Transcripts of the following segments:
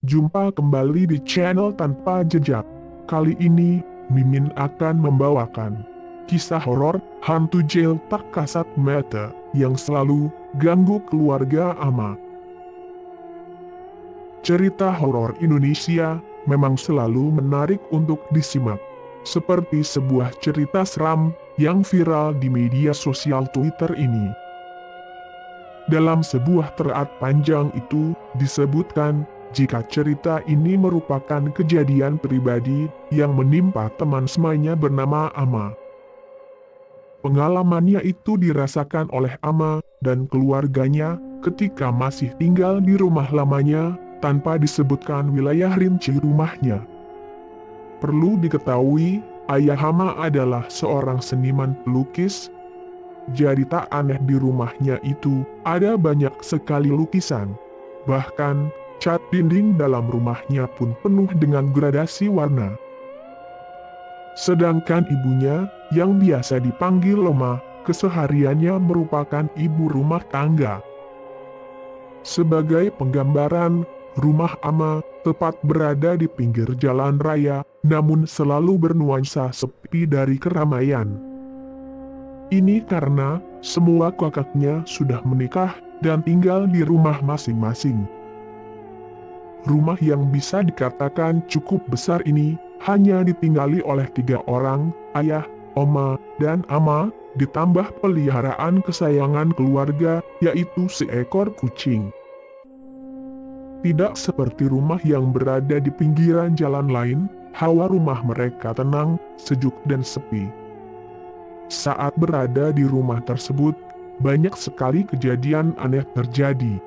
Jumpa kembali di channel Tanpa Jejak. Kali ini, Mimin akan membawakan kisah horor hantu jail tak kasat mata yang selalu ganggu keluarga Ama. Cerita horor Indonesia memang selalu menarik untuk disimak, seperti sebuah cerita seram yang viral di media sosial Twitter ini. Dalam sebuah thread panjang itu disebutkan jika cerita ini merupakan kejadian pribadi yang menimpa teman semainya bernama Ama. Pengalamannya itu dirasakan oleh Ama dan keluarganya ketika masih tinggal di rumah lamanya tanpa disebutkan wilayah rinci rumahnya. Perlu diketahui, ayah Ama adalah seorang seniman pelukis. Jadi tak aneh di rumahnya itu ada banyak sekali lukisan. Bahkan, cat dinding dalam rumahnya pun penuh dengan gradasi warna. Sedangkan ibunya, yang biasa dipanggil Loma, kesehariannya merupakan ibu rumah tangga. Sebagai penggambaran, rumah Ama tepat berada di pinggir jalan raya, namun selalu bernuansa sepi dari keramaian. Ini karena semua kakaknya sudah menikah dan tinggal di rumah masing-masing. Rumah yang bisa dikatakan cukup besar ini hanya ditinggali oleh 3 orang, ayah, oma, dan ama, ditambah peliharaan kesayangan keluarga, yaitu seekor kucing. Tidak seperti rumah yang berada di pinggiran jalan lain, hawa rumah mereka tenang, sejuk dan sepi. Saat berada di rumah tersebut, banyak sekali kejadian aneh terjadi.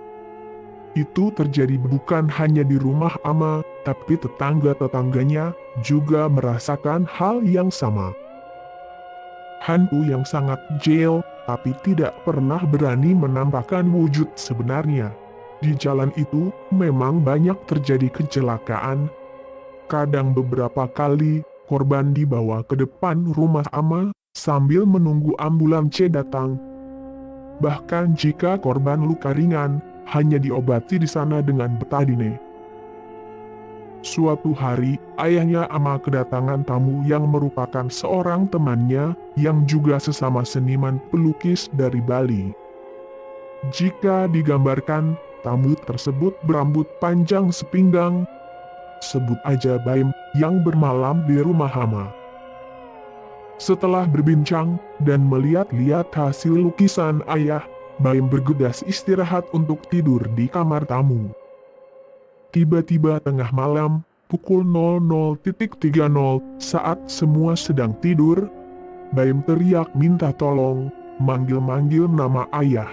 Itu terjadi bukan hanya di rumah Ama, tapi tetangga-tetangganya juga merasakan hal yang sama. Hantu yang sangat jail, tapi tidak pernah berani menampakkan wujud sebenarnya. Di jalan itu memang banyak terjadi kecelakaan. Kadang beberapa kali korban dibawa ke depan rumah Ama sambil menunggu ambulans datang. Bahkan jika korban luka ringan, hanya diobati di sana dengan betadine. Suatu hari, ayahnya Ama kedatangan tamu yang merupakan seorang temannya yang juga sesama seniman pelukis dari Bali. Jika digambarkan, tamu tersebut berambut panjang sepinggang, sebut aja Baim, yang bermalam di rumah Ama. Setelah berbincang dan melihat-lihat hasil lukisan ayah, Baim bergegas istirahat untuk tidur di kamar tamu. Tiba-tiba tengah malam, pukul 00.30 saat semua sedang tidur, Baim teriak minta tolong, manggil-manggil nama ayah.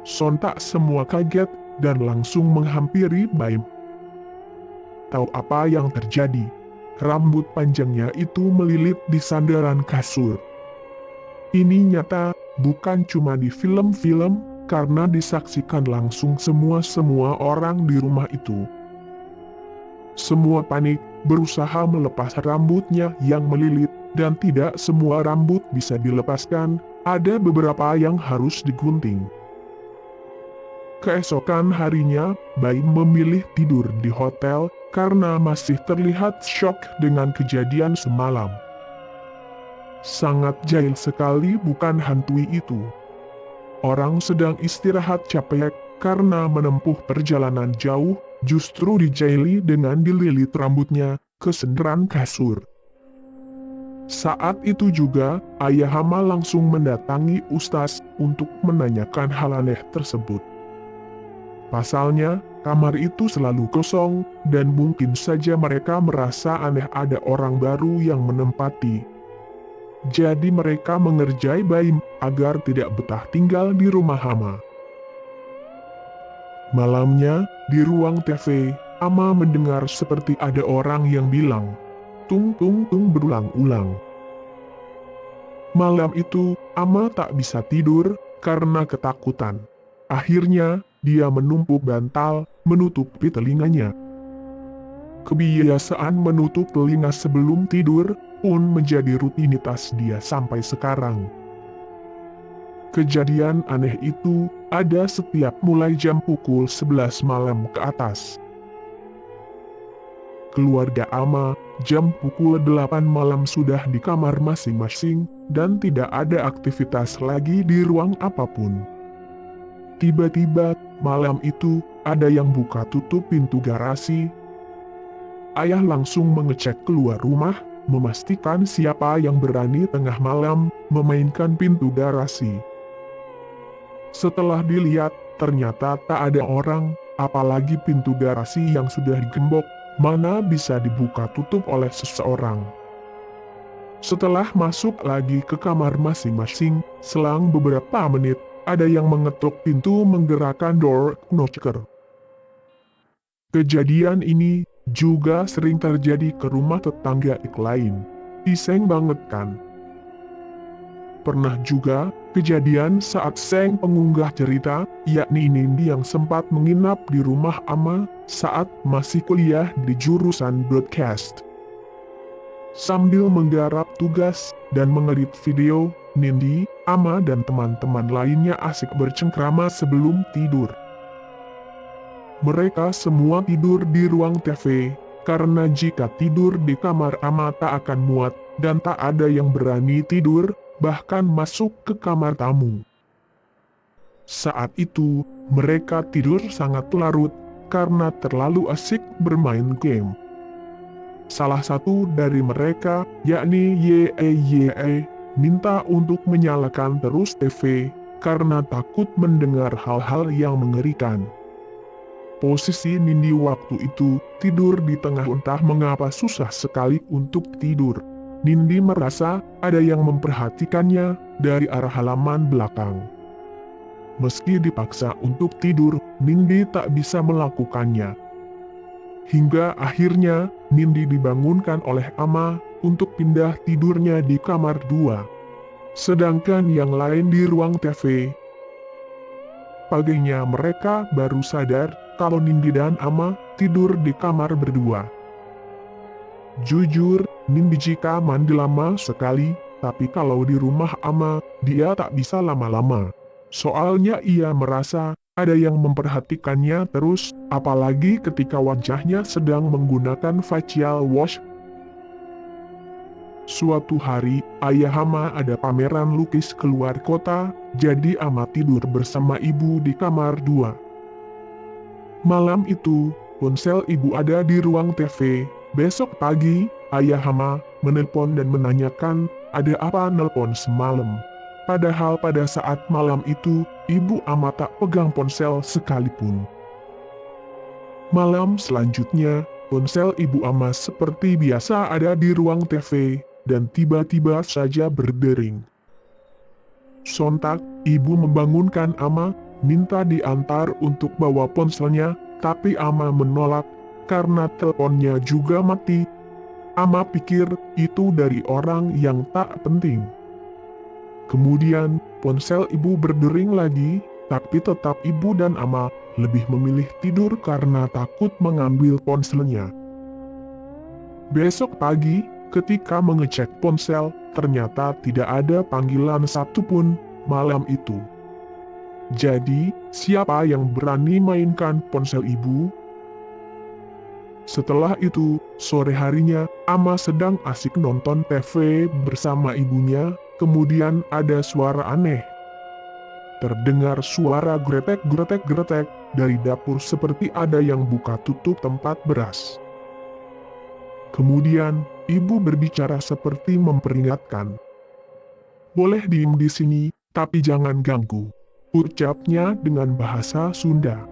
Sontak semua kaget dan langsung menghampiri Baim. Tahu apa yang terjadi? Rambut panjangnya itu melilit di sandaran kasur. Ini nyata, bukan cuma di film-film, karena disaksikan langsung semua orang di rumah itu. Semua panik, berusaha melepas rambutnya yang melilit, dan tidak semua rambut bisa dilepaskan, ada beberapa yang harus digunting. Keesokan harinya, Baim memilih tidur di hotel, karena masih terlihat syok dengan kejadian semalam. Sangat jahil sekali bukan hantui itu. Orang sedang istirahat capek karena menempuh perjalanan jauh, justru dijaili dengan dililit rambutnya ke senderan kasur. Saat itu juga, ayah Hama langsung mendatangi Ustaz untuk menanyakan hal aneh tersebut. Pasalnya, kamar itu selalu kosong, dan mungkin saja mereka merasa aneh ada orang baru yang menempati. Jadi mereka mengerjai Baim agar tidak betah tinggal di rumah Ama. Malamnya, di ruang TV, Ama mendengar seperti ada orang yang bilang, "Tung tung tung" berulang-ulang. Malam itu, Ama tak bisa tidur karena ketakutan. Akhirnya, dia menumpuk bantal, menutupi telinganya. Kebiasaan menutup telinga sebelum tidur pun menjadi rutinitas dia sampai sekarang. Kejadian aneh itu ada setiap mulai jam pukul 11 malam ke atas. keluarga Ama, jam pukul 8 malam sudah di kamar masing-masing, dan tidak ada aktivitas lagi di ruang apapun. Tiba-tiba, malam itu, ada yang buka tutup pintu garasi. Ayah langsung mengecek keluar rumah, memastikan siapa yang berani tengah malam memainkan pintu garasi. Setelah dilihat, ternyata tak ada orang, apalagi pintu garasi yang sudah digembok, mana bisa dibuka tutup oleh seseorang. Setelah masuk lagi ke kamar masing-masing, selang beberapa menit, ada yang mengetuk pintu menggerakkan door knocker. Kejadian ini juga sering terjadi ke rumah tetangga lain. Iseng banget kan? Pernah juga kejadian saat sang pengunggah cerita, yakni Nindi yang sempat menginap di rumah Ama saat masih kuliah di jurusan broadcast. Sambil menggarap tugas dan mengedit video, Nindi, Ama dan teman-teman lainnya asik bercengkrama sebelum tidur. Mereka semua tidur di ruang TV, karena jika tidur di kamar Ama tak akan muat, dan tak ada yang berani tidur, bahkan masuk ke kamar tamu. Saat itu, mereka tidur sangat larut, karena terlalu asik bermain game. Salah satu dari mereka, yakni Yeye, minta untuk menyalakan terus TV, karena takut mendengar hal-hal yang mengerikan. Posisi Nindi waktu itu tidur di tengah, entah mengapa susah sekali untuk tidur. Nindi merasa ada yang memperhatikannya dari arah halaman belakang. Meski dipaksa untuk tidur, Nindi tak bisa melakukannya. Hingga akhirnya Nindi dibangunkan oleh Ama untuk pindah tidurnya di kamar 2. Sedangkan yang lain di ruang TV. Paginya mereka baru sadar kalau Nindi dan Ama tidur di kamar berdua. Jujur, Nindi jika mandi lama sekali, tapi kalau di rumah Ama, dia tak bisa lama-lama. Soalnya ia merasa ada yang memperhatikannya terus, apalagi ketika wajahnya sedang menggunakan facial wash. Suatu hari, ayah Ama ada pameran lukis keluar kota, jadi Ama tidur bersama ibu di kamar 2. Malam itu, ponsel ibu ada di ruang TV. Besok pagi, ayah Ama menelpon dan menanyakan ada apa nelpon semalam. Padahal pada saat malam itu, ibu Ama tak pegang ponsel sekalipun. Malam selanjutnya, ponsel ibu Ama seperti biasa ada di ruang TV, dan tiba-tiba saja berdering. Sontak, ibu membangunkan Ama, minta diantar untuk bawa ponselnya, tapi Ama menolak, karena teleponnya juga mati. Ama pikir itu dari orang yang tak penting. Kemudian, ponsel ibu berdering lagi, tapi tetap ibu dan Ama lebih memilih tidur karena takut mengambil ponselnya. Besok pagi, ketika mengecek ponsel, ternyata tidak ada panggilan satupun malam itu. Jadi, siapa yang berani mainkan ponsel ibu? Setelah itu, sore harinya, Ama sedang asik nonton TV bersama ibunya, kemudian ada suara aneh. Terdengar suara gretek-gretek-gretek dari dapur seperti ada yang buka tutup tempat beras. Kemudian, ibu berbicara seperti memperingatkan. "Boleh diem di sini, tapi jangan ganggu," ucapnya dengan bahasa Sunda.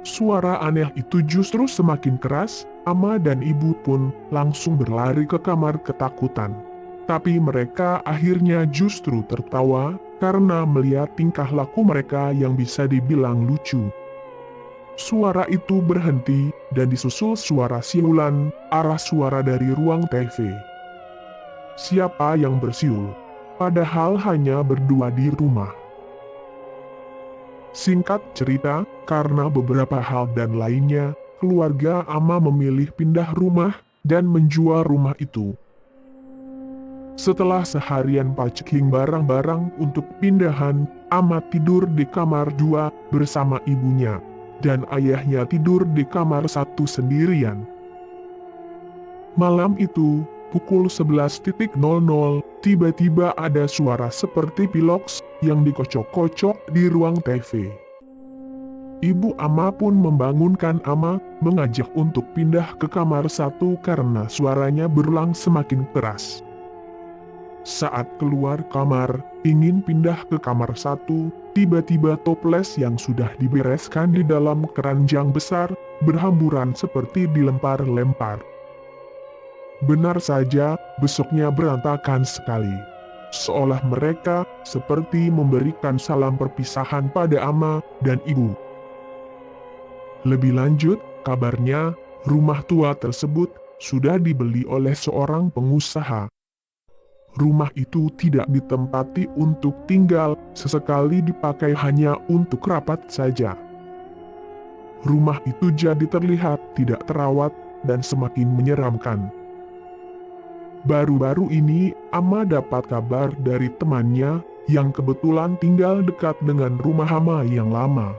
Suara aneh itu justru semakin keras, Ama dan ibu pun langsung berlari ke kamar ketakutan. Tapi mereka akhirnya justru tertawa, karena melihat tingkah laku mereka yang bisa dibilang lucu. Suara itu berhenti, dan disusul suara siulan, arah suara dari ruang TV. Siapa yang bersiul? Padahal hanya berdua di rumah. Singkat cerita, karena beberapa hal dan lainnya, keluarga Ama memilih pindah rumah dan menjual rumah itu. Setelah seharian packing barang-barang untuk pindahan, Ama tidur di kamar 2 bersama ibunya. dan ayahnya tidur di kamar satu sendirian. Malam itu, pukul 11.00, tiba-tiba ada suara seperti piloks yang dikocok-kocok di ruang TV. Ibu Ama pun membangunkan Ama, mengajak untuk pindah ke kamar satu karena suaranya berulang semakin keras. Saat keluar kamar, ingin pindah ke kamar satu, tiba-tiba toples yang sudah dibereskan di dalam keranjang besar, berhamburan seperti dilempar-lempar. Benar saja, besoknya berantakan sekali. Seolah mereka seperti memberikan salam perpisahan pada Ama dan ibu. Lebih lanjut, kabarnya, rumah tua tersebut sudah dibeli oleh seorang pengusaha. Rumah itu tidak ditempati untuk tinggal, sesekali dipakai hanya untuk rapat saja. Rumah itu jadi terlihat tidak terawat dan semakin menyeramkan. Baru-baru ini, Ama dapat kabar dari temannya yang kebetulan tinggal dekat dengan rumah Ama yang lama.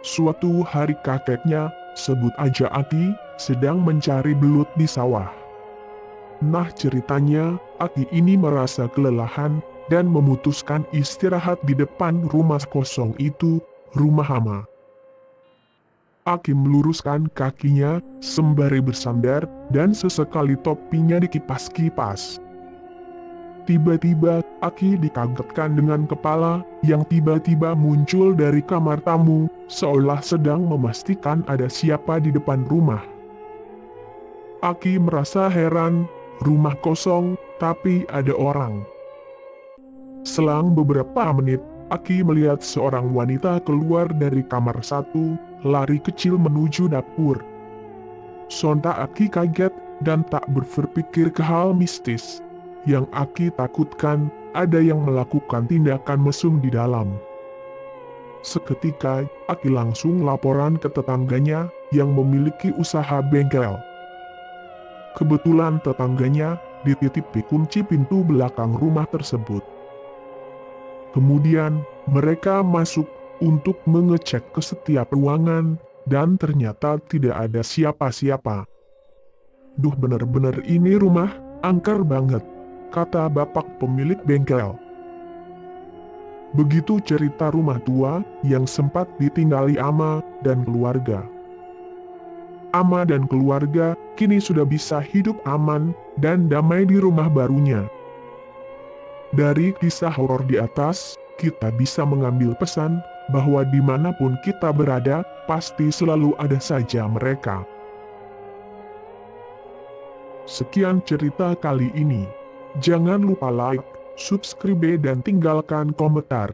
Suatu hari kakeknya, sebut aja Aki, sedang mencari belut di sawah. Nah ceritanya, Aki ini merasa kelelahan dan memutuskan istirahat di depan rumah kosong itu, rumah Ama. Aki meluruskan kakinya, sembari bersandar, dan sesekali topinya dikipas-kipas. Tiba-tiba, Aki dikagetkan dengan kepala yang tiba-tiba muncul dari kamar tamu, seolah sedang memastikan ada siapa di depan rumah. Aki merasa heran, rumah kosong, tapi ada orang. Selang beberapa menit, Aki melihat seorang wanita keluar dari kamar satu, lari kecil menuju dapur. Sontak Aki kaget dan tak berpikir ke hal mistis. Yang Aki takutkan, ada yang melakukan tindakan mesum di dalam. Seketika, Aki langsung laporan ke tetangganya yang memiliki usaha bengkel. Kebetulan tetangganya dititipi kunci pintu belakang rumah tersebut. Kemudian, mereka masuk untuk mengecek ke setiap ruangan, dan ternyata tidak ada siapa-siapa. Duh, bener-bener ini rumah angker banget, kata bapak pemilik bengkel. Begitu cerita rumah tua yang sempat ditinggali Ama dan keluarga. Ama dan keluarga kini sudah bisa hidup aman dan damai di rumah barunya. Dari kisah horor di atas, kita bisa mengambil pesan bahwa dimanapun kita berada, pasti selalu ada saja mereka. Sekian cerita kali ini. Jangan lupa like, subscribe dan tinggalkan komentar.